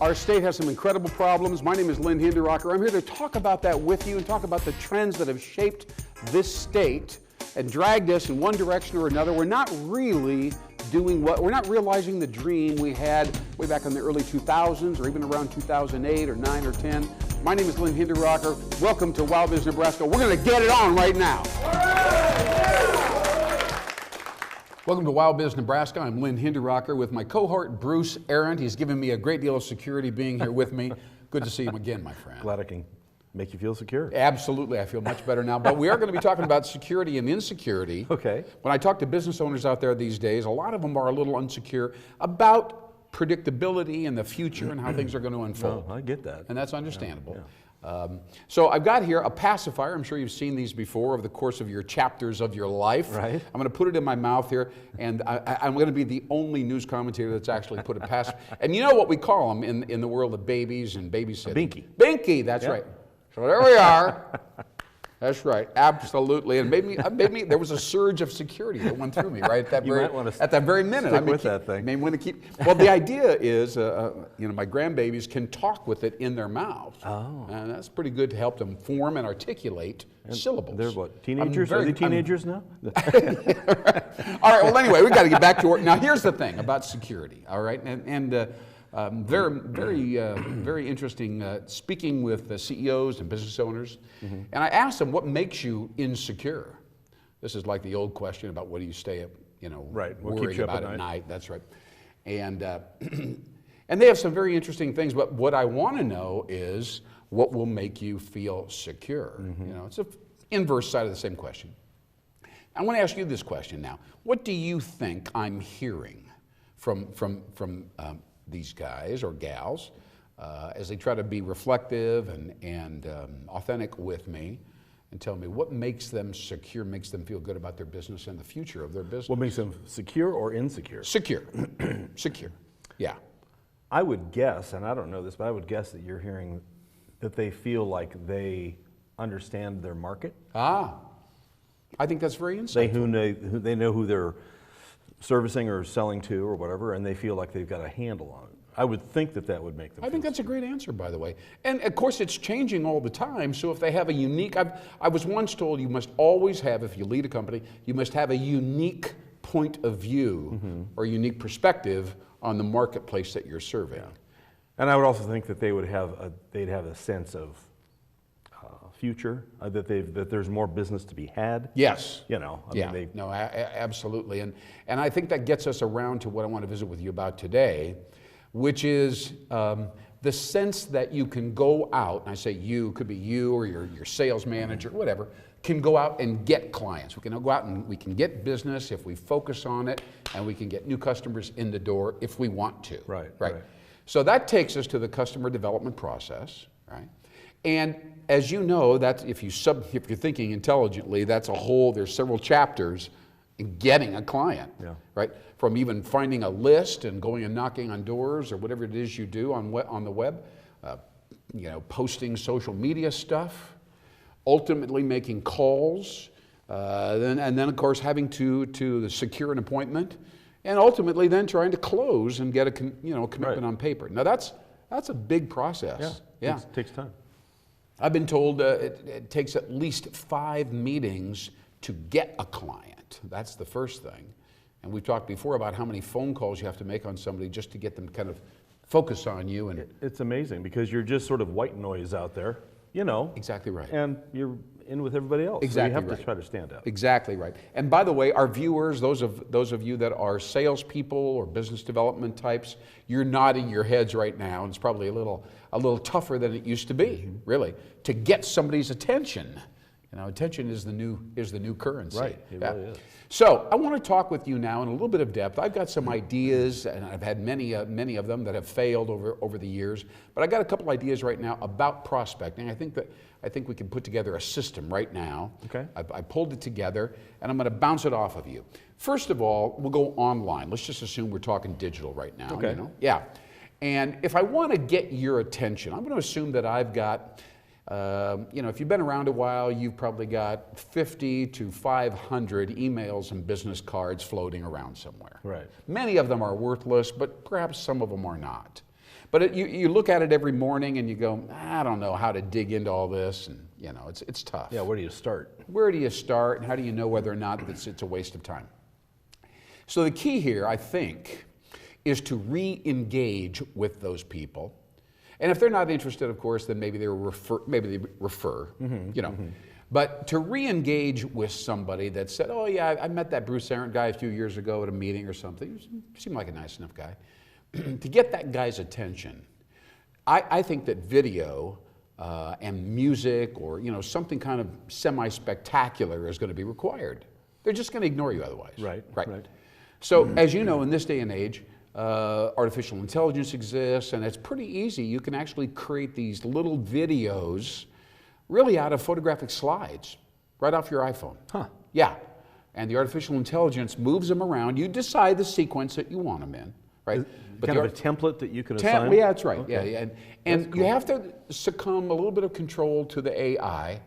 Our state has some incredible problems. My name is Lynn Hinderrocker. I'm here to talk about that with you and talk about the trends that have shaped this state and dragged us in one direction or another. We're not really we're not realizing the dream we had way back in the early 2000s or even around 2008 or 9 or 10. My name is Lynn Hinderrocker. Welcome to WowBiz Nebraska. We're going to get it on right now. Welcome to WowBiz Nebraska. I'm Lynn Hinderrocker with my cohort Bruce Arendt. He's given me a great deal of security being here with me. Good to see him again, my friend. Glad I can make you feel secure. Absolutely, I feel much better now. But we are going to be talking about security and insecurity. Okay. When I talk to business owners out there these days, a lot of them are a little insecure about predictability and the future and how things are going to unfold. Oh, I get that. And that's understandable. Yeah. So I've got here a pacifier. I'm sure you've seen these before over the course of your chapters of your life. Right. I'm going to put it in my mouth here, and I'm going to be the only news commentator that's actually put a pacifier. And you know what we call them in the world of babies and babysitting? A binky. Binky, that's right. So there we are. That's right, absolutely. And maybe there was a surge of security that went through me right at that very minute. Stick with that thing. May want to keep. Well, the idea is, my grandbabies can talk with it in their mouth. Oh. And that's pretty good to help them form and articulate syllables. They're what, teenagers? Are they teenagers now? All right, well, anyway, we've got to get back to work. Now, here's the thing about security, all right? Very interesting speaking with CEOs and business owners. Mm-hmm. And I asked them, what makes you insecure? This is like the old question about what do you stay up, right. worrying about at night. That's right. And, and they have some very interesting things, but what I want to know is what will make you feel secure? Mm-hmm. It's an inverse side of the same question. I want to ask you this question now. What do you think I'm hearing from these guys or gals as they try to be reflective and authentic with me and tell me what makes them secure, makes them feel good about their business and the future of their business? What makes them secure or insecure? Secure. Secure. Yeah. I would guess, and I don't know this, but I would guess that you're hearing that they feel like they understand their market. I think that's very insightful. They know who they're servicing or selling to or whatever, and they feel like they've got a handle on it. I would think that would make them I think that's a great answer, by the way. And of course, it's changing all the time, so if they have a unique, I was once told you must always have, if you lead a company, you must have a unique point of view or unique perspective on the marketplace that you're serving. Yeah. And I would also think that they'd have a sense of future, that there's more business to be had. Yes. Absolutely. And I think that gets us around to what I want to visit with you about today, which is the sense that you can go out, and I say you, could be you or your sales manager, whatever, can go out and get clients. We can go out and we can get business if we focus on it, and we can get new customers in the door if we want to. Right. So that takes us to the customer development process, right? And as you know, that's if you're thinking intelligently, there's several chapters in getting a client, right? From even finding a list and going and knocking on doors or whatever it is you do on the web, posting social media stuff, ultimately making calls, and then of course having to secure an appointment, and ultimately then trying to close and get a commitment on paper. Now that's a big process. Yeah. It takes time. I've been told it takes at least 5 meetings to get a client. That's the first thing. And we've talked before about how many phone calls you have to make on somebody just to get them kind of focus on you. And it's amazing because you're just sort of white noise out there, Exactly right. And you're in with everybody else. Exactly so you have right. to try to stand out. Exactly right. And by the way, our viewers, those of you that are salespeople or business development types, you're nodding your heads right now, and it's probably a little tougher than it used to be, really, to get somebody's attention. Attention is the new currency. Right, it really is. So I want to talk with you now in a little bit of depth. I've got some ideas, and I've had many of them that have failed over the years. But I got a couple ideas right now about prospecting. I think we can put together a system right now. Okay. I pulled it together, and I'm going to bounce it off of you. First of all, we'll go online. Let's just assume we're talking digital right now. Okay. Yeah. And if I want to get your attention, I'm going to assume that I've got. If you've been around a while, you've probably got 50 to 500 emails and business cards floating around somewhere. Right. Many of them are worthless, but perhaps some of them are not. But you look at it every morning and you go, I don't know how to dig into all this, and you know, it's tough. Yeah, where do you start? Where do you start, and how do you know whether or not it's a waste of time? So the key here, I think, is to re-engage with those people. And if they're not interested, of course, then maybe they refer, you know. But to re-engage with somebody that said, oh yeah, I met that Bruce Arent guy a few years ago at a meeting or something. He seemed like a nice enough guy. To get that guy's attention, I think that video and music, or you know, something kind of semi-spectacular is going to be required. They're just going to ignore you otherwise. Right. So as you know, in this day and age, artificial intelligence exists, and it's pretty easy. You can actually create these little videos really out of photographic slides right off your iPhone. Yeah. And the artificial intelligence moves them around. You decide the sequence that you want them in, right? But kind of a template that you can assign? Yeah, that's right. Okay. Yeah. And cool. You have to succumb a little bit of control to the AI,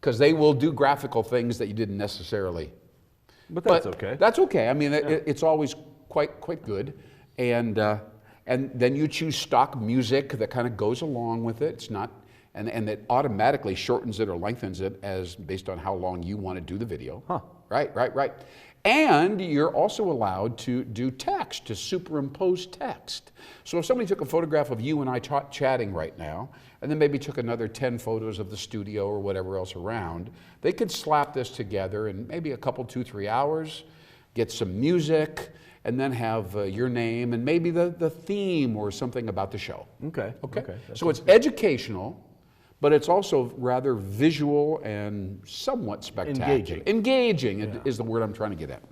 because they will do graphical things that you didn't necessarily. But that's okay. That's okay. I mean, it's always quite good. And then you choose stock music that kind of goes along with it. It's not, and it automatically shortens it or lengthens it as based on how long you want to do the video. Right. And you're also allowed to do text, to superimpose text. So if somebody took a photograph of you and I chatting right now, and then maybe took another 10 photos of the studio or whatever else around, they could slap this together in maybe a couple, 2-3 hours, get some music, and then have your name and maybe the theme or something about the show. Okay. So it's educational, but it's also rather visual and somewhat spectacular. Engaging is the word I'm trying to get at.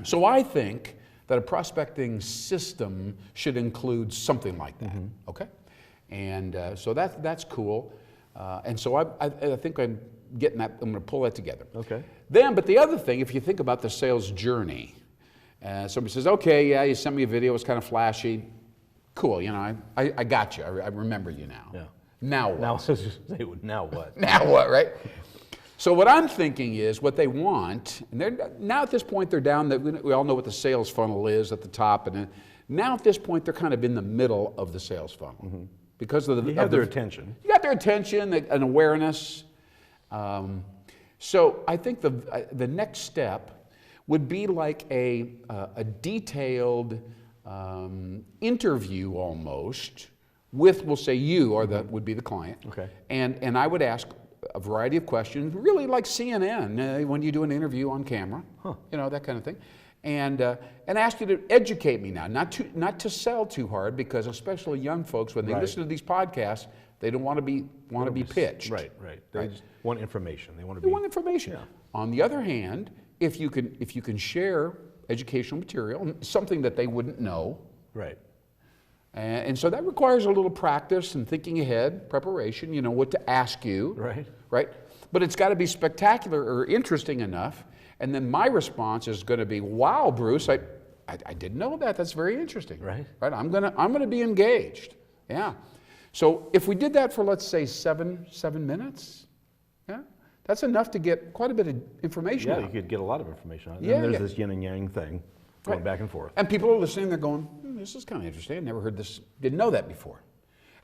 So I think that a prospecting system should include something like that. Okay. And so that's cool. And so I think I'm getting that. I'm going to pull that together. Okay. But the other thing, if you think about the sales journey, somebody says, okay, yeah, you sent me a video, it's kind of flashy. Cool, you know, I got you. I remember you now. Yeah. Now what? Now what? Now what, right? So what I'm thinking is what they want, and now at this point they're down, we all know what the sales funnel is at the top, and now at this point they're kind of in the middle of the sales funnel. Because of their attention. You got their attention, an awareness. So I think the next step would be like a detailed interview almost with, we'll say you, or that would be the client. Okay. And I would ask a variety of questions, really like CNN when you do an interview on camera, you know, that kind of thing. And ask you to educate me now, not to sell too hard, because especially young folks, when they listen to these podcasts, they don't want to be pitched. Right. They just want information. They want information. Yeah. On the other hand, if you can share educational material, something that they wouldn't know. Right. And so that requires a little practice and thinking ahead, preparation, you know, what to ask you. Right. But it's got to be spectacular or interesting enough. And then my response is going to be, wow, Bruce, I didn't know that. That's very interesting. Right. I'm gonna be engaged. Yeah. So if we did that for, let's say, seven minutes, yeah, that's enough to get quite a bit of information out. You could get a lot of information out. And then there's this yin and yang thing going back and forth. And people are listening, they're going, this is kind of interesting. I never heard this, didn't know that before.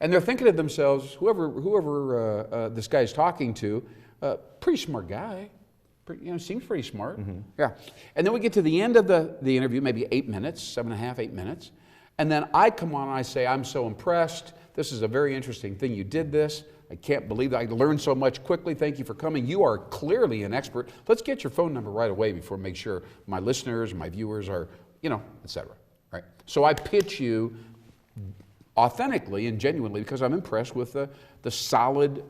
And they're thinking to themselves, whoever this guy's talking to, pretty smart guy. Seems pretty smart. Yeah. And then we get to the end of the interview, maybe 8 minutes, 7.5, 8 minutes. And then I come on and I say, I'm so impressed. This is a very interesting thing. You did this. I can't believe that. I learned so much quickly. Thank you for coming. You are clearly an expert. Let's get your phone number right away before I make sure my listeners, my viewers are, you know, et cetera. Right? So I pitch you authentically and genuinely because I'm impressed with the solid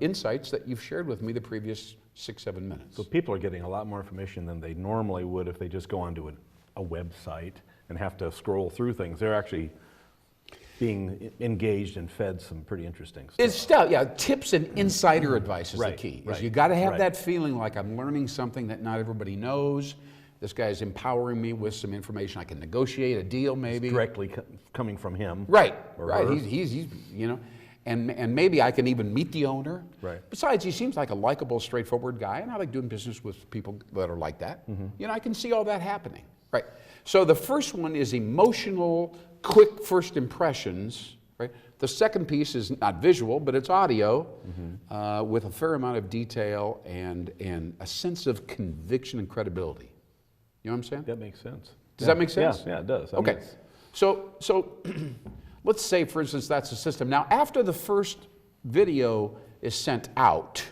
insights that you've shared with me the previous 6-7 minutes. So people are getting a lot more information than they normally would if they just go onto a website and have to scroll through things. They're actually being engaged and fed some pretty interesting stuff. It's still, tips and insider advice is the key. You got to have that feeling like I'm learning something that not everybody knows. This guy's empowering me with some information. I can negotiate a deal maybe. It's directly coming from him. Right. He's you know, and maybe I can even meet the owner. Right. Besides, he seems like a likable, straightforward guy, and I like doing business with people that are like that. You know, I can see all that happening. Right. So the first one is emotional quick first impressions, right? The second piece is not visual, but it's audio with a fair amount of detail and a sense of conviction and credibility. You know what I'm saying? That makes sense. Does that make sense? Yeah, it does. I mean, Okay. So let's say, for instance, that's a system. Now, after the first video is sent out,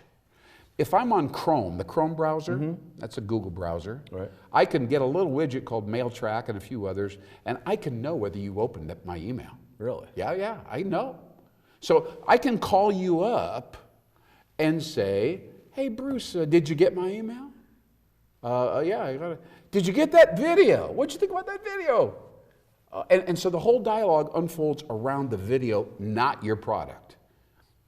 if I'm on Chrome, the Chrome browser, that's a Google browser, Right. I can get a little widget called Mail Track and a few others, and I can know whether you opened my email. Really? Yeah, I know. So I can call you up and say, hey, Bruce, did you get my email? Yeah, I got it. Did you get that video? What'd you think about that video? And so the whole dialogue unfolds around the video, not your product.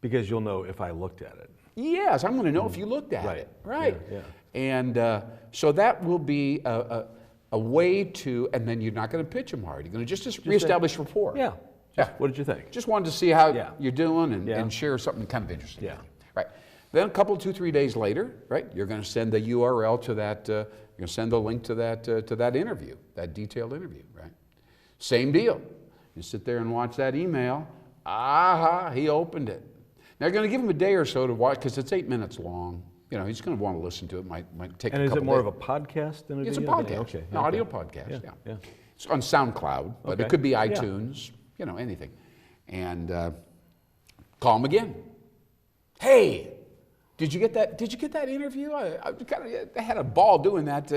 Because you'll know if I looked at it. Yes, I'm going to know if you looked at Right. it. Right. Yeah. And so that will be a way to, and then you're not going to pitch them hard. You're going to just reestablish rapport. Yeah. Yeah. What did you think? Just wanted to see how Yeah. you're doing and, Yeah. and share something kind of interesting. Yeah. Right. Then a couple, 2-3 days later, right, you're going to send the URL to that, you're going to send the link to that interview, that detailed interview, right? Same deal. You sit there and watch that email. Aha, he opened it. Now you're going to give him a day or so to watch because it's 8 minutes long. You know, he's going to want to listen to it. Might take And a is couple it more days. of a podcast than a It's a video? podcast, Okay. an audio podcast, yeah. Yeah. It's on SoundCloud, but Okay. it could be Yeah. iTunes, you know, anything. And call him again. Hey, did you get that? Did you get that interview? I had a ball doing that.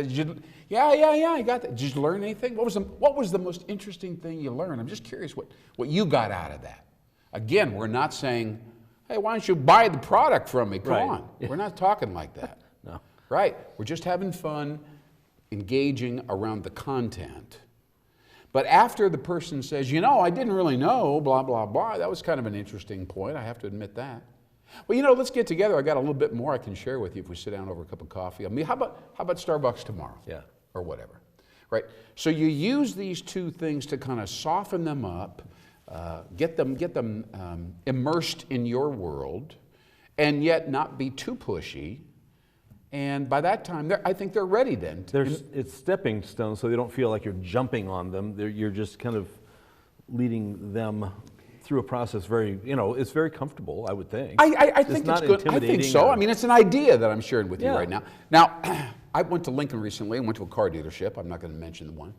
Yeah, I got that. Did you learn anything? What was the most interesting thing you learned? I'm just curious what you got out of that. Again, we're not saying, hey, why don't you buy the product from me? Come Right. on. We're not talking like that. No. Right. We're just having fun, engaging around the content. But after the person says, you know, I didn't really know, blah, blah, blah, that was kind of an interesting point, I have to admit that. Well, you know, let's get together. I got a little bit more I can share with you if we sit down over a cup of coffee. I mean, how about Starbucks tomorrow? Yeah. Or whatever. Right? So you use these two things to kind of soften them up, get them immersed in your world, and yet not be too pushy. And by that time, I think they're ready then. It's stepping stones, so they don't feel like you're jumping on them. You're just kind of leading them through a process. It's very comfortable, I would think. I think not it's good. I think intimidating so. or- I mean, it's an idea that I'm sharing with you Yeah. right now. Now, I went to Lincoln recently and went to a car dealership. I'm not going to mention the one.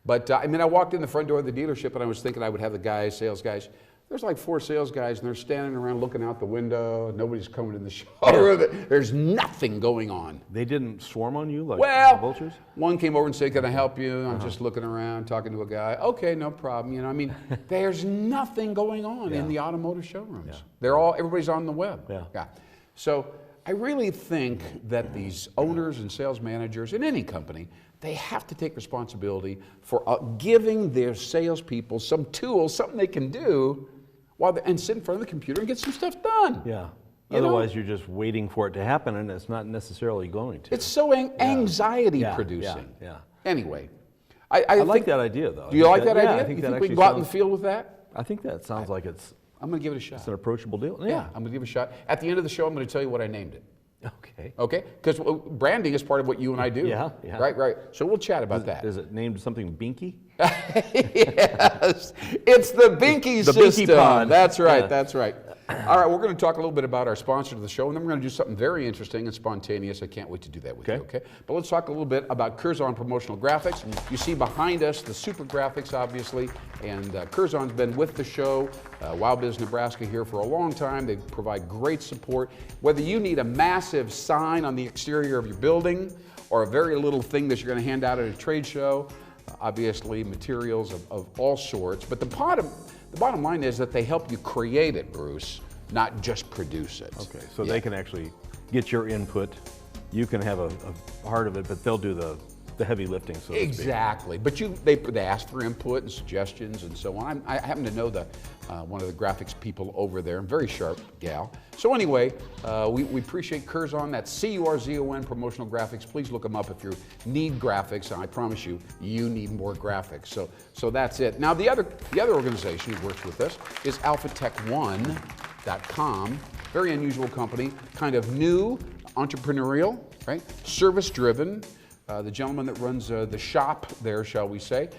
But, I walked in the front door of the dealership and I was thinking I would have the sales guys. There's like 4 sales guys and they're standing around looking out the window. Nobody's coming in the showroom. There's nothing going on. They didn't swarm on you like Well, vultures? one came over and said, can I help you? I'm just looking around, talking to a guy. Okay, no problem. You know, there's nothing going on in the automotive showrooms. Yeah. Everybody's on the web. Yeah. So I really think that these owners and sales managers in any company, they have to take responsibility for giving their salespeople some tools, something they can do and sit in front of the computer and get some stuff done. Yeah. You know? Otherwise, you're just waiting for it to happen, and it's not necessarily going to. It's so anxiety producing. Yeah. Anyway, I like think- that idea, though. Do you like that yeah, idea? I think you that think we actually can go out in the sounds- field with that? I think that sounds like it's I'm going to give it a shot. an approachable deal. Yeah, I'm going to give it a shot. At the end of the show, I'm going to tell you what I named it. Okay. Okay? Because branding is part of what you and I do. Yeah. Right. So we'll chat about that. Is it named something Binky? Yes, it's the Binky The Binky system. pod. That's right. Yeah. That's right. All right, we're going to talk a little bit about our sponsor to the show, and then we're going to do something very interesting and spontaneous. I can't wait to do that with you. Okay. But let's talk a little bit about Curzon Promotional Graphics. You see behind us the super graphics, obviously, and Curzon's been with the show, WowBiz Nebraska, here for a long time. They provide great support. Whether you need a massive sign on the exterior of your building or a very little thing that you're going to hand out at a trade show, obviously materials of all sorts. But the bottom line is that they help you create it, Bruce, not just produce it. Okay, so they can actually get your input. You can have a part of it, but they'll do the heavy lifting, so to speak. Exactly. But they ask for input and suggestions and so on. I happen to know one of the graphics people over there, very sharp gal. So anyway, we appreciate Curzon. That's Curzon Promotional Graphics. Please look them up if you need graphics, and I promise you need more graphics. So that's it. Now the other organization who works with us is AlphaTech1.com. Very unusual company, kind of new, entrepreneurial, right? Service driven. the gentleman that runs the shop there, shall we say,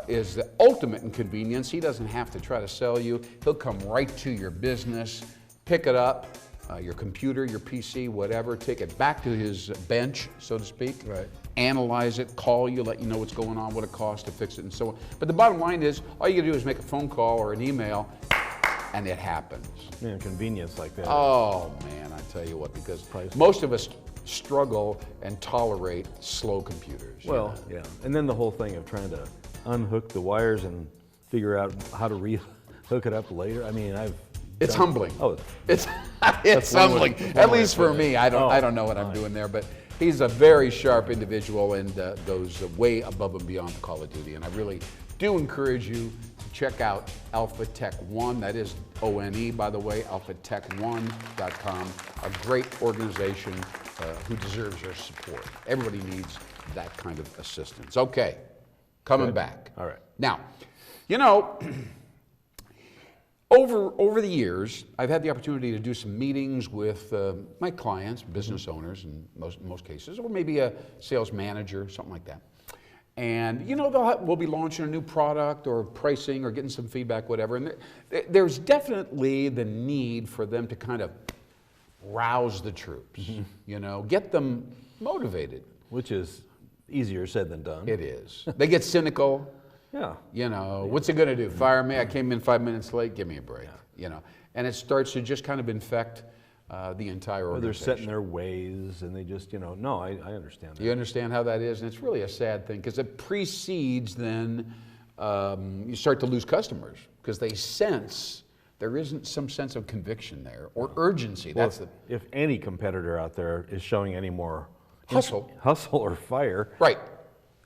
is the ultimate in convenience. He doesn't have to try to sell you. He'll come right to your business, pick it up, your computer, your PC, whatever, take it back to his bench, so to speak, Right. analyze it, call you, let you know what's going on, what it costs to fix it, and so on. But the bottom line is, all you gotta do is make a phone call or an email, and it happens. Yeah, convenience like that. Oh man, I tell you what, because most of us struggle and tolerate slow computers. Well, yeah. And then the whole thing of trying to unhook the wires and figure out how to hook it up later. I mean, it's humbling. Oh, it's humbling. At least for me, I don't know what I'm doing there, but he's a very sharp individual and goes way above and beyond the Call of Duty. And I really do encourage you to check out Alpha Tech One. That is ONE, by the way, alphatech1.com. A great organization who deserves your support. Everybody needs that kind of assistance. Okay, coming back. All right. Now, you know, over the years, I've had the opportunity to do some meetings with my clients, business owners in most cases, or maybe a sales manager, something like that. And you know, we'll be launching a new product or pricing or getting some feedback, whatever. And there's definitely the need for them to kind of rouse the troops, you know, get them motivated. which is easier said than done. It is. They get cynical. Yeah. You know, what's it going to do? Fire me? I came in 5 minutes late. Give me a break. You know, and it starts to just kind of infect the entire Or organization. they're set in their ways, and they just, no, I understand that. You understand how that is, and it's really a sad thing because it precedes then you start to lose customers because they sense there isn't some sense of conviction there or urgency. Well, That's the if any competitor out there is showing any more hustle or fire, Right.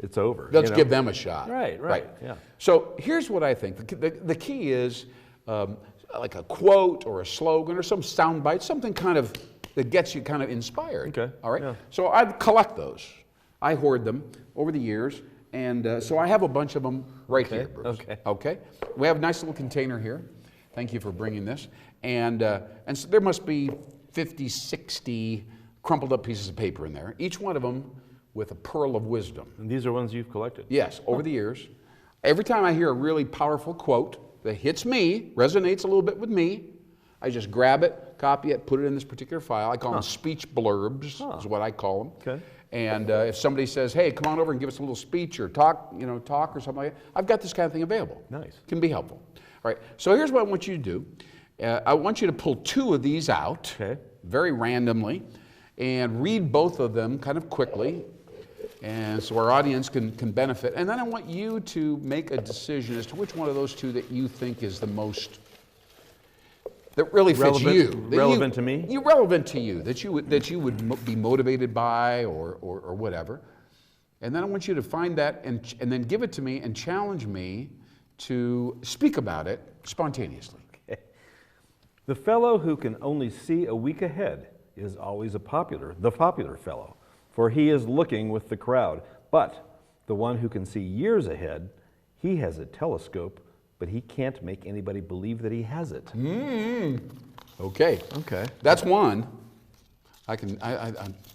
it's over. Let's give them a shot. Right, yeah. So here's what I think. The key is like a quote or a slogan or some soundbite, something kind of that gets you kind of inspired. Okay, All right. yeah. So I collect those. I hoard them over the years, and so I have a bunch of them right here, Bruce. Okay. We have a nice little container here. Thank you for bringing this. And so there must be 50, 60 crumpled up pieces of paper in there, each one of them with a pearl of wisdom. And these are ones you've collected? Yes, over the years. Every time I hear a really powerful quote that hits me, resonates a little bit with me, I just grab it, copy it, put it in this particular file. I call them speech blurbs, is what I call them. Okay. And if somebody says, hey, come on over and give us a little speech or talk or something like that, I've got this kind of thing available. Nice. Can be helpful. All right, so here's what I want you to do. I want you to pull 2 of these out, very randomly, and read both of them kind of quickly, and so our audience can benefit. And then I want you to make a decision as to which one of those 2 that you think is the most, that really fits you. Relevant to me? Relevant to you, that you would be motivated by or whatever. And then I want you to find that and then give it to me and challenge me to speak about it spontaneously. Okay. The fellow who can only see a week ahead is always the popular fellow, for he is looking with the crowd. But the one who can see years ahead, he has a telescope, but he can't make anybody believe that he has it. Okay. Okay. That's one.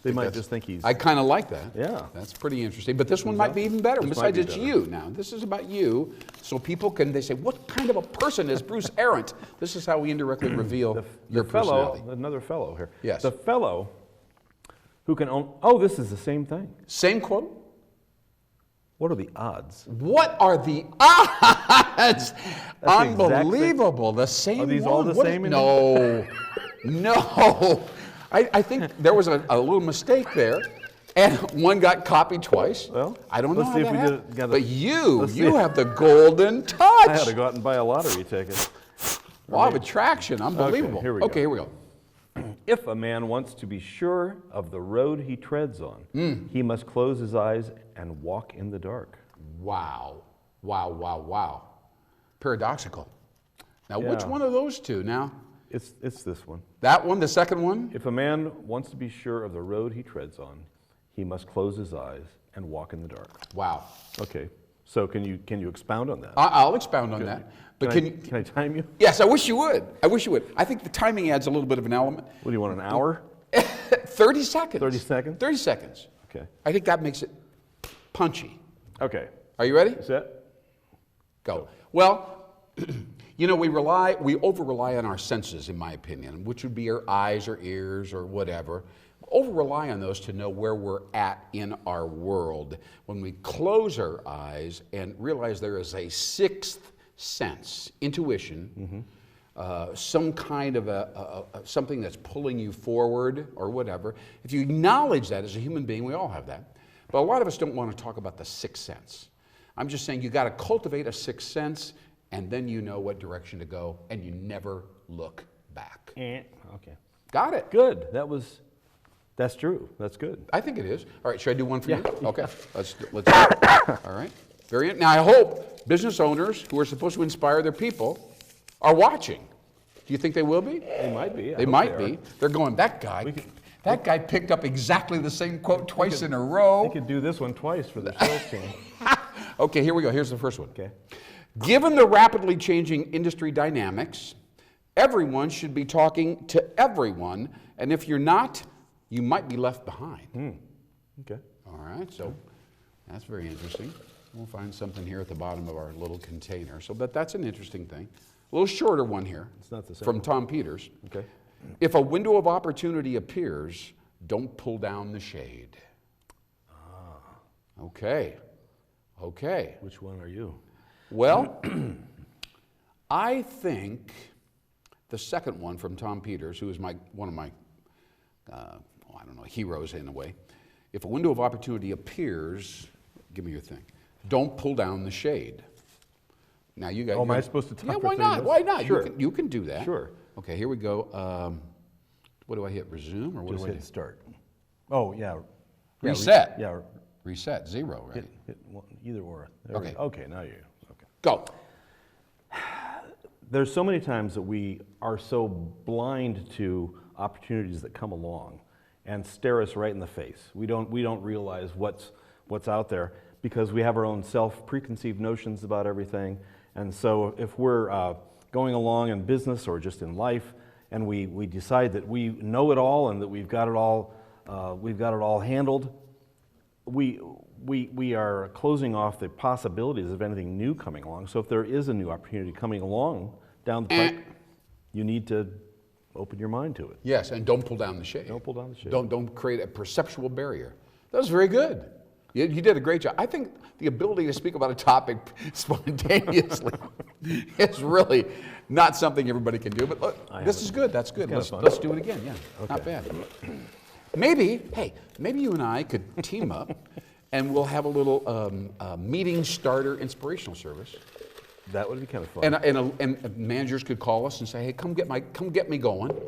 They might just think he's... I kind of like that. Yeah. That's pretty interesting. But this one might be even better. This Besides, might be it's better. you now. This is about you. So people they say, what kind of a person is Bruce Arendt? This is how we indirectly reveal your personality. Another fellow here. Yes. The fellow who can own... Oh, this is the same thing. Same quote? What are the odds? What are the odds? The Unbelievable. The same Are these one. all the What same? No. No. I think there was a little mistake there, and one got copied twice. Well, I don't know let's how see that if we happened. got But you let's see. have the golden touch. I had to go out and buy a lottery ticket. Law of attraction, unbelievable. here we go. Okay, here we go. If a man wants to be sure of the road he treads on, he must close his eyes and walk in the dark. Wow. Wow, wow, wow. Paradoxical. Now, which Yeah. one of those 2 now? It's this one. That one, the second one? If a man wants to be sure of the road he treads on, he must close his eyes and walk in the dark. Wow. Okay, so can you expound on that? I'll expound on that. But Can I time you? Yes, I wish you would. I think the timing adds a little bit of an element. What do you want, an hour? 30 seconds. 30 seconds? 30 seconds. Okay. I think that makes it punchy. Okay. Are you ready? Set. Go. Well, you know, we over-rely on our senses, in my opinion, which would be our eyes or ears or whatever. Over-rely on those to know where we're at in our world. When we close our eyes and realize there is a sixth sense, intuition, some kind of something that's pulling you forward or whatever. If you acknowledge that as a human being, we all have that. But a lot of us don't want to talk about the sixth sense. I'm just saying you got to cultivate a sixth sense, and then you know what direction to go, and you never look back. Okay. Got it. Good. That's true. That's good. I think it is. All right, should I do one for you? Okay. Let's do it. All right. Very good. Now, I hope business owners who are supposed to inspire their people are watching. Do you think they will be? They might be. They might be. They're going, that guy picked up exactly the same quote twice in a row. They could do this one twice for the sales team. Okay, here we go. Here's the first one. Okay. Given the rapidly changing industry dynamics, everyone should be talking to everyone, and if you're not, you might be left behind. Okay. All right, so that's very interesting. We'll find something here at the bottom of our little container. So, but that's an interesting thing. A little shorter one here. It's not the same from one. Tom Peters. Okay. If a window of opportunity appears, don't pull down the shade. Okay. Okay. Which one are you? Well, I think the second one from Tom Peters, who is one of my, I don't know, heroes in a way. If a window of opportunity appears, give me your thing. Don't pull down the shade. Now you got. Oh, am I supposed to talk? Yeah, why not? Why not? Sure. You can do that. Sure. Okay, here we go. What do I hit? Resume or what Just do I hit do? start. Oh, yeah. Reset. Yeah. Reset. 0, right? Hit one, either or. There Okay. we go. Okay, now you. Okay. Go. There's so many times that we are so blind to opportunities that come along and stare us right in the face. We don't realize what's out there because we have our own preconceived notions about everything. And so if we're going along in business or just in life, and we decide that we know it all and that we've got it all handled, we are closing off the possibilities of anything new coming along. So if there is a new opportunity coming along down the pike, you need to open your mind to it. Yes, and don't pull down the shade. Don't pull down the shade. Don't create a perceptual barrier. That was very good. You did a great job. I think the ability to speak about a topic spontaneously is really not something everybody can do. But look, this is good. That's good. Let's do it again. Yeah, okay. Not bad. Maybe you and I could team up, and we'll have a little meeting starter inspirational service. That would be kind of fun. And managers could call us and say, "Hey, come get me going,"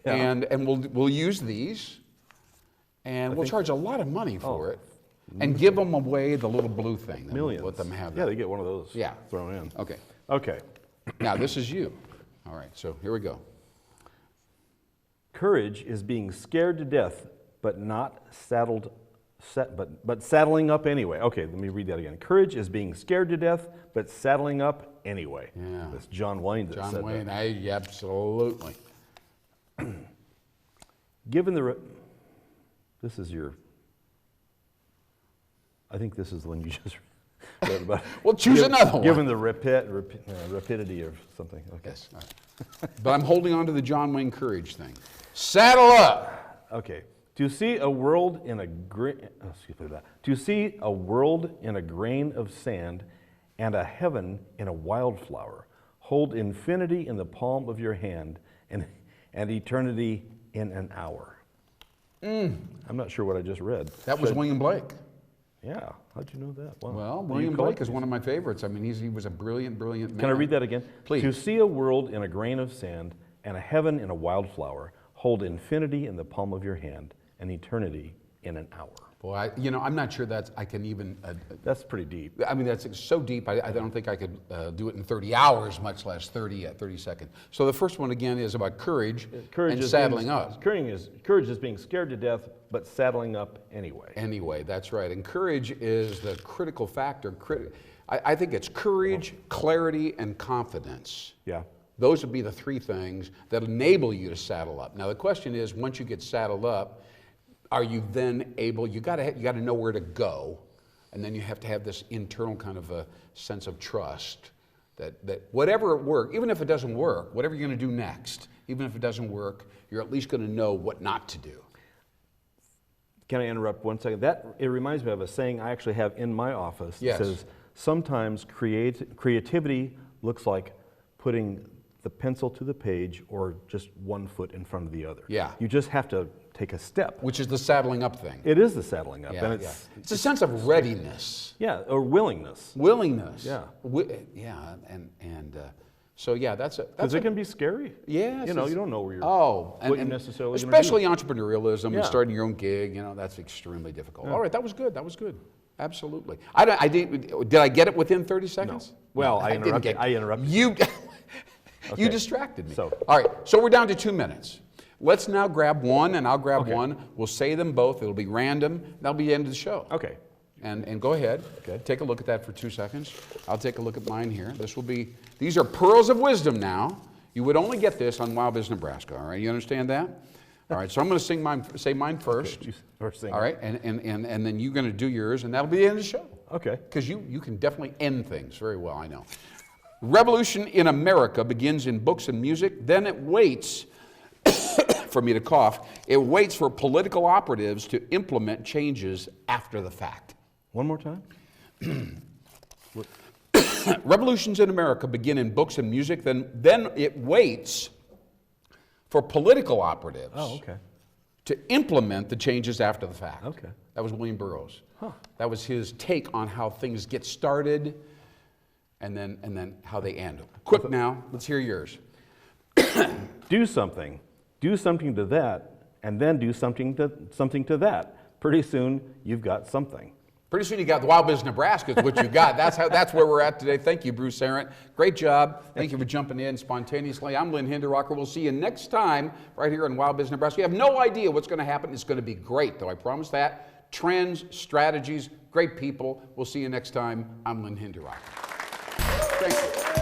Yeah. and we'll use these, and we'll charge a lot of money for it, and give them away the little blue thing. Millions. Let them have Yeah, that. they get one of those. Yeah. Thrown in. Okay. Okay. Now this is you. All right. So here we go. Courage is being scared to death, but saddling up anyway. Okay, let me read that again. Courage is being scared to death, but saddling up anyway. Yeah. That's John Wayne that said John Wayne. that. Absolutely. Given the, this is your, I think this is the one you just read about. Well, choose another one. Given the rapidity of something. Okay. Yes. All right. But I'm holding on to the John Wayne courage thing. Saddle up. Okay. To see a world in a to see a world in a grain of sand and a heaven in a wildflower, hold infinity in the palm of your hand and eternity in an hour. I'm not sure what I just read. That was William Blake. Yeah. How'd you know that? Wow. Well, William Blake is one of my favorites. I mean, he was a brilliant man. Can I read that again? Please. To see a world in a grain of sand and a heaven in a wildflower, hold infinity in the palm of your hand and eternity in an hour. Boy, I'm not sure I can even. That's pretty deep. I mean, that's so deep. I don't think I could do it in 30 hours, much less 30 seconds. So the first one again is about courage and saddling up. Courage is being scared to death, but saddling up anyway. Anyway, that's right. And courage is the critical factor. I think it's courage, clarity, and confidence. Yeah. Those would be the three things that enable you to saddle up. Now the question is, once you get saddled up, are you then able? You got to know where to go, And then you have to have this internal kind of a sense of trust that whatever it works, even if it doesn't work, whatever you're going to do next, even if it doesn't work, you're at least going to know what not to do. Can I interrupt 1 second? It reminds me of a saying I actually have in my office. Yes. It says, sometimes creativity looks like putting the pencil to the page or just 1 foot in front of the other. Yeah. You just have to take a step. Which is the saddling up thing. It is the saddling up. Yeah, And it's a sense of readiness. Yeah, or willingness. Willingness. Yeah. Yeah, so yeah, that's Because it can be scary. Yes. You know, you don't know where you're what you're necessarily gonna especially entrepreneurialism and Yeah. starting your own gig, that's extremely difficult. Yeah. All right, that was good. That was good. Absolutely. Did I get it within 30 seconds? No. Well, I didn't interrupted. get- I interrupted. You you Okay. distracted me. So- All right, so we're down to 2 minutes. Let's now grab one, and I'll grab Okay. one. We'll say them both. It'll be random. That'll be the end of the show. Okay. And go ahead. Okay. Take a look at that for 2 seconds. I'll take a look at mine here. These are pearls of wisdom now. You would only get this on WowBiz Nebraska, all right? You understand that? All right, so I'm going to say mine first. Okay, you first sing. All right, and then you're going to do yours, and that'll be the end of the show. Okay. Because you can definitely end things very well, I know. Revolution in America begins in books and music, then it waits for me to cough. It waits for political operatives to implement changes after the fact. One more time. Revolutions in America begin in books and music, then it waits for political operatives to implement the changes after the fact. Okay. That was William Burroughs. That was his take on how things get started and then how they end. Quick now, let's hear yours. Do something. Do something to that, and then do something to that. Pretty soon, you've got something. Pretty soon you got the WowBiz Nebraska is what you got. That's where we're at today. Thank you, Bruce Arendt. Great job. Thank you for jumping in spontaneously. I'm Lynn Hinderrocker. We'll see you next time right here on WowBiz Nebraska. You have no idea what's going to happen. It's going to be great, though. I promise that. Trends, strategies, great people. We'll see you next time. I'm Lynn Hinderrocker. Thank you.